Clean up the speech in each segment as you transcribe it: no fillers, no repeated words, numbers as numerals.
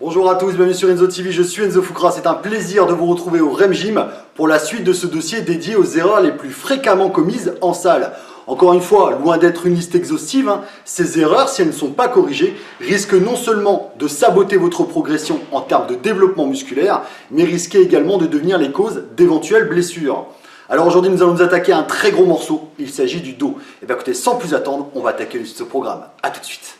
Bonjour à tous, bienvenue sur Enzo TV, je suis Enzo Foucra, c'est un plaisir de vous retrouver au REM Gym pour la suite de ce dossier dédié aux erreurs les plus fréquemment commises en salle. Encore une fois, loin d'être une liste exhaustive, ces erreurs, si elles ne sont pas corrigées, risquent non seulement de saboter votre progression en termes de développement musculaire, mais risquent également de devenir les causes d'éventuelles blessures. Alors aujourd'hui, nous allons nous attaquer à un très gros morceau, il s'agit du dos. Et bien écoutez, sans plus attendre, on va attaquer ce programme. A tout de suite.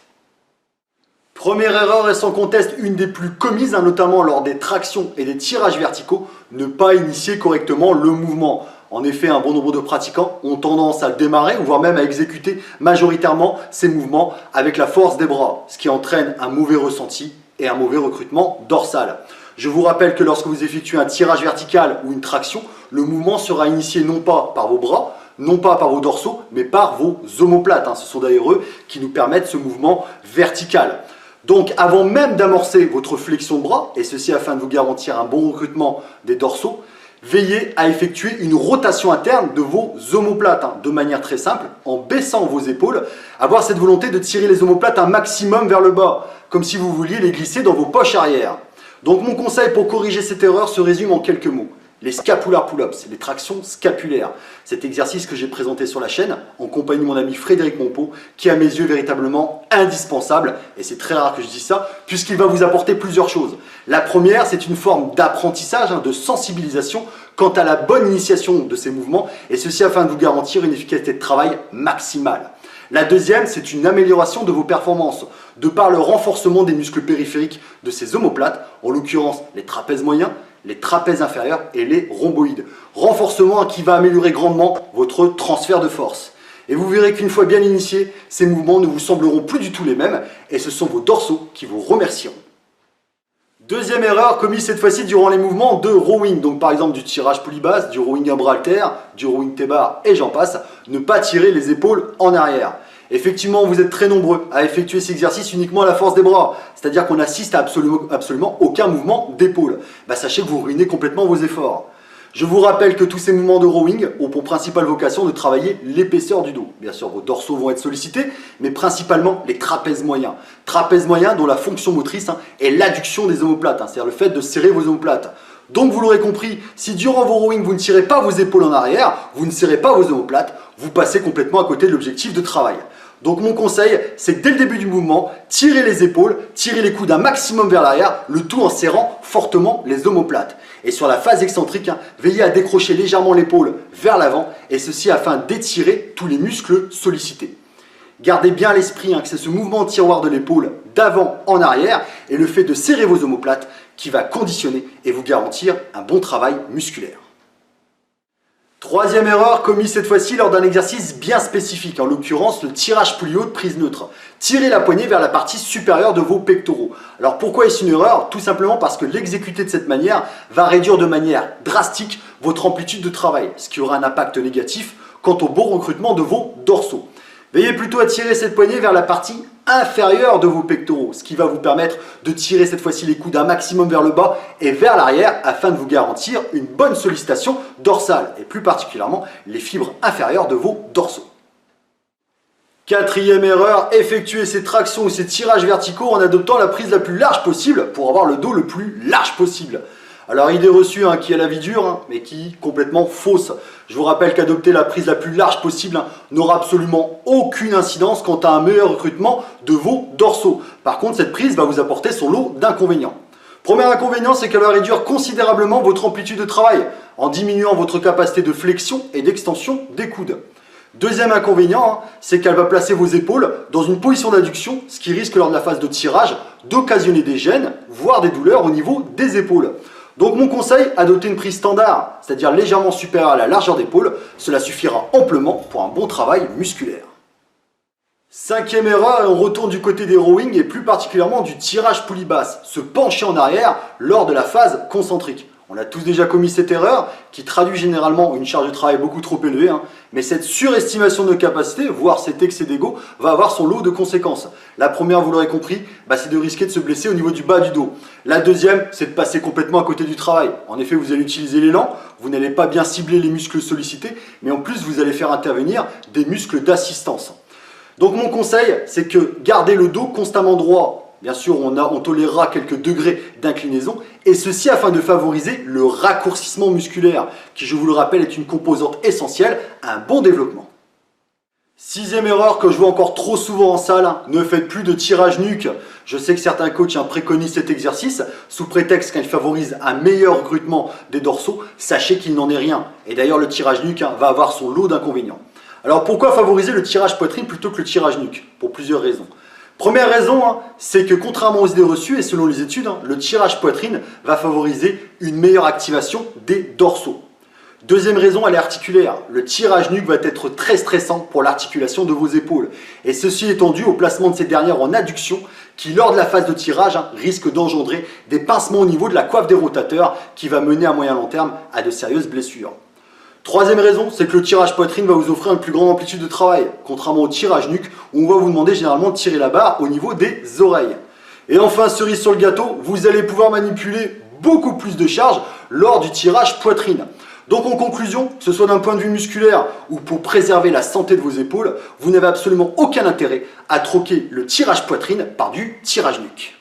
Première erreur et sans conteste une des plus commises, notamment lors des tractions et des tirages verticaux, ne pas initier correctement le mouvement. En effet, un bon nombre de pratiquants ont tendance à démarrer, voire même à exécuter majoritairement ces mouvements avec la force des bras, ce qui entraîne un mauvais ressenti et un mauvais recrutement dorsal. Je vous rappelle que lorsque vous effectuez un tirage vertical ou une traction, le mouvement sera initié non pas par vos bras, non pas par vos dorsaux, mais par vos omoplates. Ce sont d'ailleurs eux qui nous permettent ce mouvement vertical. Donc avant même d'amorcer votre flexion de bras, et ceci afin de vous garantir un bon recrutement des dorsaux, veillez à effectuer une rotation interne de vos omoplates, de manière très simple, en baissant vos épaules, avoir cette volonté de tirer les omoplates un maximum vers le bas, comme si vous vouliez les glisser dans vos poches arrière. Donc mon conseil pour corriger cette erreur se résume en quelques mots. Les scapular pull-ups, les tractions scapulaires. Cet exercice que j'ai présenté sur la chaîne, en compagnie de mon ami Frédéric Monpeau, qui est à mes yeux véritablement indispensable, et c'est très rare que je dise ça, puisqu'il va vous apporter plusieurs choses. La première, c'est une forme d'apprentissage, de sensibilisation quant à la bonne initiation de ces mouvements, et ceci afin de vous garantir une efficacité de travail maximale. La deuxième, c'est une amélioration de vos performances, de par le renforcement des muscles périphériques de ces omoplates, en l'occurrence les trapèzes moyens, les trapèzes inférieurs et les rhomboïdes. Renforcement qui va améliorer grandement votre transfert de force. Et vous verrez qu'une fois bien initiés, ces mouvements ne vous sembleront plus du tout les mêmes et ce sont vos dorsaux qui vous remercieront. Deuxième erreur commise cette fois-ci durant les mouvements de rowing, donc par exemple du tirage poulie basse, du rowing à bras haltères, du rowing T-bar et j'en passe, ne pas tirer les épaules en arrière. Effectivement, vous êtes très nombreux à effectuer cet exercice uniquement à la force des bras, c'est-à-dire qu'on assiste à absolument aucun mouvement d'épaule. Sachez que vous ruinez complètement vos efforts. Je vous rappelle que tous ces mouvements de rowing ont pour principale vocation de travailler l'épaisseur du dos. Bien sûr, vos dorsaux vont être sollicités, mais principalement les trapèzes moyens. Trapèzes moyens dont la fonction motrice est l'adduction des omoplates, c'est-à-dire le fait de serrer vos omoplates. Donc vous l'aurez compris, si durant vos rowing vous ne tirez pas vos épaules en arrière, vous ne serrez pas vos omoplates, vous passez complètement à côté de l'objectif de travail. Donc mon conseil, c'est que dès le début du mouvement, tirez les épaules, tirez les coudes un maximum vers l'arrière, le tout en serrant fortement les omoplates. Et sur la phase excentrique, veillez à décrocher légèrement l'épaule vers l'avant, et ceci afin d'étirer tous les muscles sollicités. Gardez bien à l'esprit que c'est ce mouvement tiroir de l'épaule d'avant en arrière et le fait de serrer vos omoplates qui va conditionner et vous garantir un bon travail musculaire. Troisième erreur commise cette fois-ci lors d'un exercice bien spécifique, en l'occurrence le tirage poulie haute prise neutre. Tirez la poignée vers la partie supérieure de vos pectoraux. Alors pourquoi est-ce une erreur? Tout simplement parce que l'exécuter de cette manière va réduire de manière drastique votre amplitude de travail, ce qui aura un impact négatif quant au bon recrutement de vos dorsaux. Veillez plutôt à tirer cette poignée vers la partie inférieure de vos pectoraux, ce qui va vous permettre de tirer cette fois-ci les coudes un maximum vers le bas et vers l'arrière afin de vous garantir une bonne sollicitation dorsale et plus particulièrement les fibres inférieures de vos dorsaux. Quatrième erreur, effectuer ces tractions ou ces tirages verticaux en adoptant la prise la plus large possible pour avoir le dos le plus large possible. Alors idée reçue qui a la vie dure, mais qui est complètement fausse. Je vous rappelle qu'adopter la prise la plus large possible n'aura absolument aucune incidence quant à un meilleur recrutement de vos dorsaux. Par contre, cette prise va vous apporter son lot d'inconvénients. Premier inconvénient, c'est qu'elle va réduire considérablement votre amplitude de travail, en diminuant votre capacité de flexion et d'extension des coudes. Deuxième inconvénient, c'est qu'elle va placer vos épaules dans une position d'adduction, ce qui risque lors de la phase de tirage d'occasionner des gênes, voire des douleurs au niveau des épaules. Donc mon conseil, adopter une prise standard, c'est-à-dire légèrement supérieure à la largeur d'épaule, cela suffira amplement pour un bon travail musculaire. Cinquième erreur, on retourne du côté des rowing et plus particulièrement du tirage poulie basse, se pencher en arrière lors de la phase concentrique. On a tous déjà commis cette erreur qui traduit généralement une charge de travail beaucoup trop élevée, mais cette surestimation de capacité, voire cet excès d'ego, va avoir son lot de conséquences. La première, vous l'aurez compris, c'est de risquer de se blesser au niveau du bas du dos. La deuxième, c'est de passer complètement à côté du travail. En effet, vous allez utiliser l'élan, vous n'allez pas bien cibler les muscles sollicités, mais en plus, vous allez faire intervenir des muscles d'assistance. Donc mon conseil, c'est que gardez le dos constamment droit Bien sûr, on tolérera quelques degrés d'inclinaison, et ceci afin de favoriser le raccourcissement musculaire, qui, je vous le rappelle, est une composante essentielle à un bon développement. Sixième erreur que je vois encore trop souvent en salle, ne faites plus de tirage nuque. Je sais que certains coachs préconisent cet exercice sous prétexte qu'il favorise un meilleur recrutement des dorsaux. Sachez qu'il n'en est rien. Et d'ailleurs, le tirage nuque va avoir son lot d'inconvénients. Alors pourquoi favoriser le tirage poitrine plutôt que le tirage nuque? Pour plusieurs raisons. Première raison, c'est que contrairement aux idées reçues et selon les études, le tirage poitrine va favoriser une meilleure activation des dorsaux. Deuxième raison, elle est articulaire. Le tirage nuque va être très stressant pour l'articulation de vos épaules. Et ceci étant dû au placement de ces dernières en adduction qui, lors de la phase de tirage, risque d'engendrer des pincements au niveau de la coiffe des rotateurs qui va mener à moyen long terme à de sérieuses blessures. Troisième raison, c'est que le tirage poitrine va vous offrir une plus grande amplitude de travail, contrairement au tirage nuque où on va vous demander généralement de tirer la barre au niveau des oreilles. Et enfin, cerise sur le gâteau, vous allez pouvoir manipuler beaucoup plus de charge lors du tirage poitrine. Donc en conclusion, que ce soit d'un point de vue musculaire ou pour préserver la santé de vos épaules, vous n'avez absolument aucun intérêt à troquer le tirage poitrine par du tirage nuque.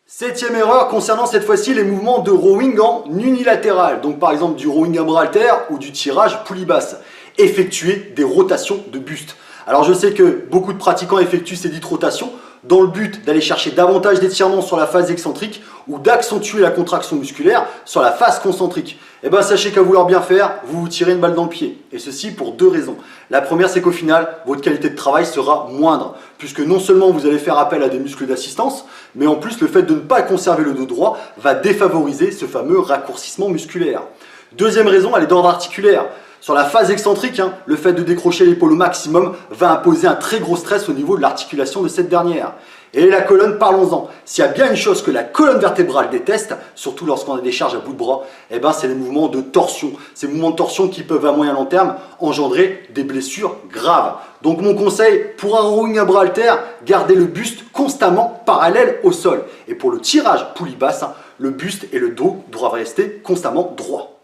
Septième erreur concernant cette fois-ci les mouvements de rowing en unilatéral, donc par exemple du rowing à bras haltères ou du tirage poulie basse. Effectuer des rotations de buste. Alors je sais que beaucoup de pratiquants effectuent ces dites rotations dans le but d'aller chercher davantage d'étirements sur la phase excentrique ou d'accentuer la contraction musculaire sur la phase concentrique. Et bien sachez qu'à vouloir bien faire, vous vous tirez une balle dans le pied. Et ceci pour deux raisons. La première, c'est qu'au final, votre qualité de travail sera moindre, puisque non seulement vous allez faire appel à des muscles d'assistance, mais en plus le fait de ne pas conserver le dos droit va défavoriser ce fameux raccourcissement musculaire. Deuxième raison, elle est d'ordre articulaire. Sur la phase excentrique, le fait de décrocher l'épaule au maximum va imposer un très gros stress au niveau de l'articulation de cette dernière. Et la colonne, parlons-en. S'il y a bien une chose que la colonne vertébrale déteste, surtout lorsqu'on a des charges à bout de bras, c'est les mouvements de torsion. Ces mouvements de torsion qui peuvent à moyen long terme engendrer des blessures graves. Donc mon conseil, pour un rowing à bras haltères, gardez le buste constamment parallèle au sol. Et pour le tirage poulie basse, le buste et le dos doivent rester constamment droits.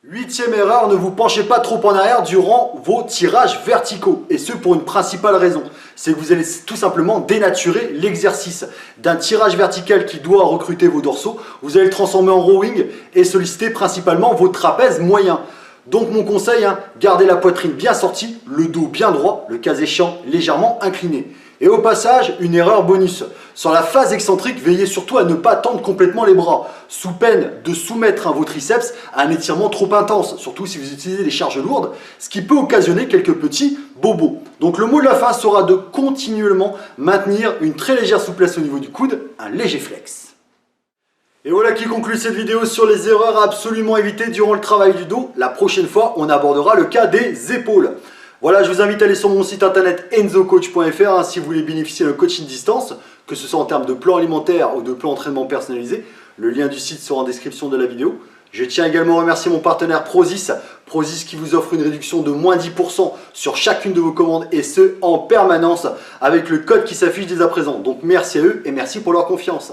Huitième erreur, ne vous penchez pas trop en arrière durant vos tirages verticaux. Et ce pour une principale raison, c'est que vous allez tout simplement dénaturer l'exercice. D'un tirage vertical qui doit recruter vos dorsaux, vous allez le transformer en rowing et solliciter principalement vos trapèzes moyens. Donc mon conseil, gardez la poitrine bien sortie, le dos bien droit, le cas échéant légèrement incliné. Et au passage, une erreur bonus. Sur la phase excentrique, veillez surtout à ne pas tendre complètement les bras, sous peine de soumettre vos triceps à un étirement trop intense, surtout si vous utilisez des charges lourdes, ce qui peut occasionner quelques petits bobos. Donc le mot de la fin sera de continuellement maintenir une très légère souplesse au niveau du coude, un léger flex. Et voilà qui conclut cette vidéo sur les erreurs à absolument éviter durant le travail du dos. La prochaine fois, on abordera le cas des épaules. Voilà, je vous invite à aller sur mon site internet enzocoach.fr si vous voulez bénéficier d'un coaching distance, que ce soit en termes de plan alimentaire ou de plan d'entraînement personnalisé. Le lien du site sera en description de la vidéo. Je tiens également à remercier mon partenaire Prozis qui vous offre une réduction de moins 10% sur chacune de vos commandes et ce en permanence avec le code qui s'affiche dès à présent. Donc merci à eux et merci pour leur confiance.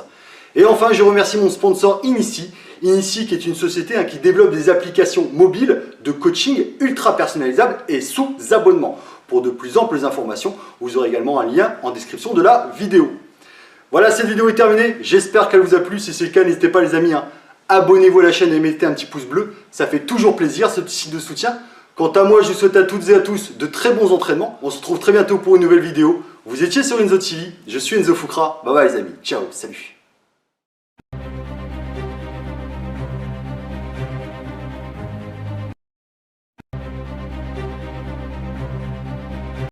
Et enfin, je remercie mon sponsor Inici qui est une société qui développe des applications mobiles de coaching ultra personnalisables et sous abonnement. Pour de plus amples informations, vous aurez également un lien en description de la vidéo. Voilà, cette vidéo est terminée. J'espère qu'elle vous a plu. Si c'est le cas, n'hésitez pas les amis, abonnez-vous à la chaîne et mettez un petit pouce bleu. Ça fait toujours plaisir, ce petit signe de soutien. Quant à moi, je vous souhaite à toutes et à tous de très bons entraînements. On se retrouve très bientôt pour une nouvelle vidéo. Vous étiez sur Enzo TV. Je suis Enzo Foucra. Bye bye les amis. Ciao, salut.